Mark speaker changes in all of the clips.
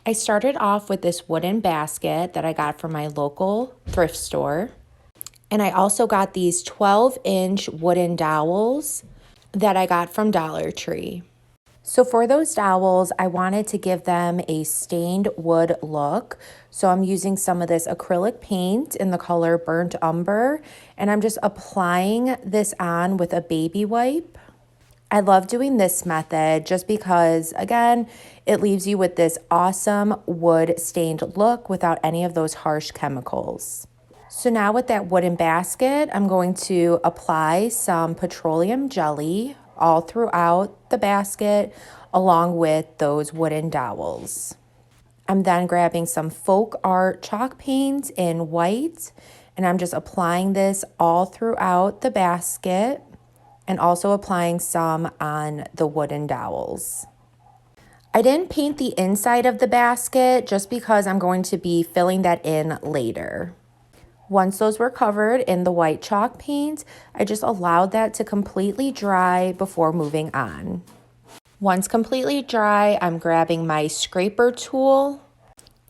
Speaker 1: I started off with this wooden basket that I got from my local thrift store. And I also got these 12-inch wooden dowels that I got from Dollar Tree. So for those dowels, I wanted to give them a stained wood look. So I'm using some of this acrylic paint in the color Burnt Umber, and I'm just applying this on with a baby wipe. I love doing this method just because, again, it leaves you with this awesome wood stained look without any of those harsh chemicals. So now with that wooden basket, I'm going to apply some petroleum jelly all throughout the basket along with those wooden dowels. I'm then grabbing some folk art chalk paint in white, and I'm just applying this all throughout the basket and also applying some on the wooden dowels. I didn't paint the inside of the basket just because I'm going to be filling that in later. Once those were covered in the white chalk paint, I just allowed that to completely dry before moving on. Once completely dry, I'm grabbing my scraper tool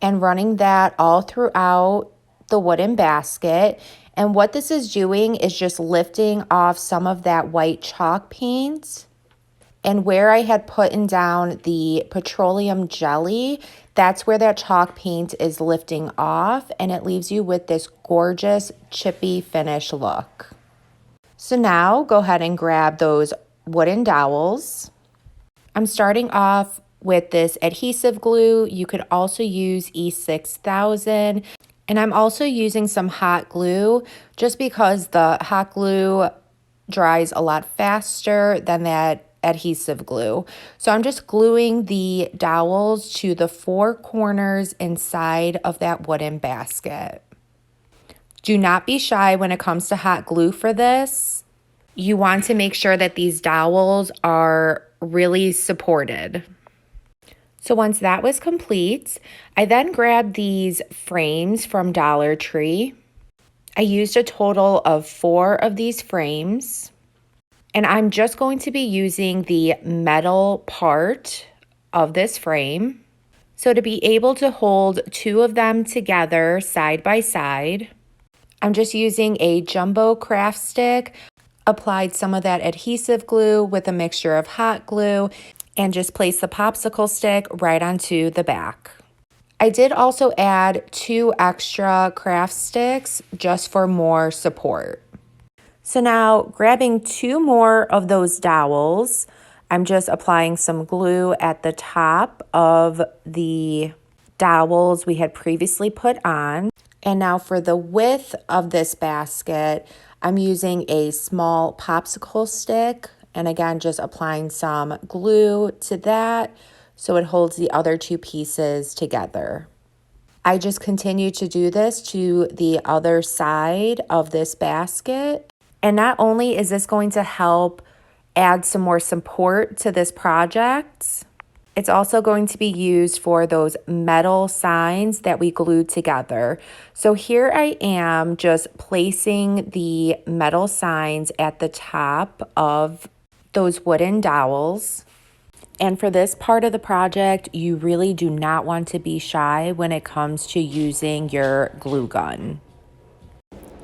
Speaker 1: and running that all throughout the wooden basket. And what this is doing is just lifting off some of that white chalk paint. And where I had put down the petroleum jelly, that's where that chalk paint is lifting off, and it leaves you with this gorgeous chippy finish look. So now go ahead and grab those wooden dowels. I'm starting off with this adhesive glue. You could also use E6000. And I'm also using some hot glue just because the hot glue dries a lot faster than that adhesive glue. So I'm just gluing the dowels to the four corners inside of that wooden basket. Do not be shy when it comes to hot glue for this. You want to make sure that these dowels are really supported. So once that was complete, I then grabbed these frames from Dollar Tree. I used a total of 4 of these frames, and I'm just going to be using the metal part of this frame. So to be able to hold 2 of them together side by side, I'm just using a jumbo craft stick, applied some of that adhesive glue with a mixture of hot glue, and just place the popsicle stick right onto the back. I did also add 2 extra craft sticks just for more support. So now grabbing 2 more of those dowels, I'm just applying some glue at the top of the dowels we had previously put on. And now for the width of this basket, I'm using a small popsicle stick, and again, just applying some glue to that so it holds the other 2 pieces together. I just continue to do this to the other side of this basket. And not only is this going to help add some more support to this project, it's also going to be used for those metal signs that we glued together. So here I am just placing the metal signs at the top of those wooden dowels. And for this part of the project, you really do not want to be shy when it comes to using your glue gun.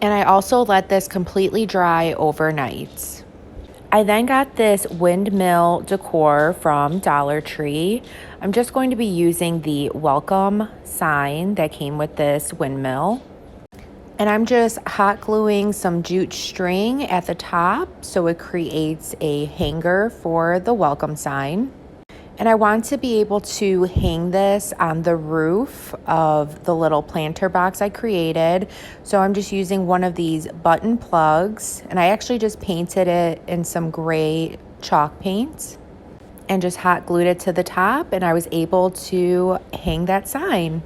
Speaker 1: And I also let this completely dry overnight. I then got this windmill decor from Dollar Tree. I'm just going to be using the welcome sign that came with this windmill. And I'm just hot gluing some jute string at the top so it creates a hanger for the welcome sign. And I want to be able to hang this on the roof of the little planter box I created. So I'm just using one of these button plugs, and I actually just painted it in some gray chalk paint and just hot glued it to the top, and I was able to hang that sign.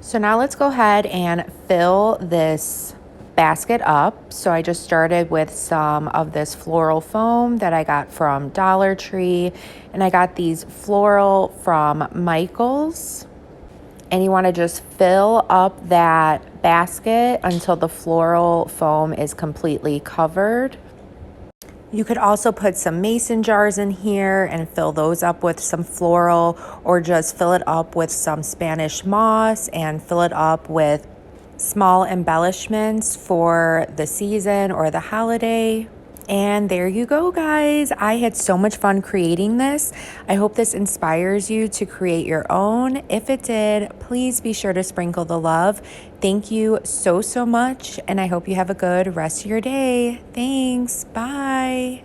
Speaker 1: So now let's go ahead and fill this basket up. So I just started with some of this floral foam that I got from Dollar Tree, and I got these floral from Michaels. And you want to just fill up that basket until the floral foam is completely covered. You could also put some mason jars in here and fill those up with some floral, or just fill it up with some Spanish moss and fill it up with small embellishments for the season or the holiday. And there you go, guys. I had so much fun creating this. I hope this inspires you to create your own. If it did, please be sure to sprinkle the love. Thank you so much, and I hope you have a good rest of your day. Thanks. Bye.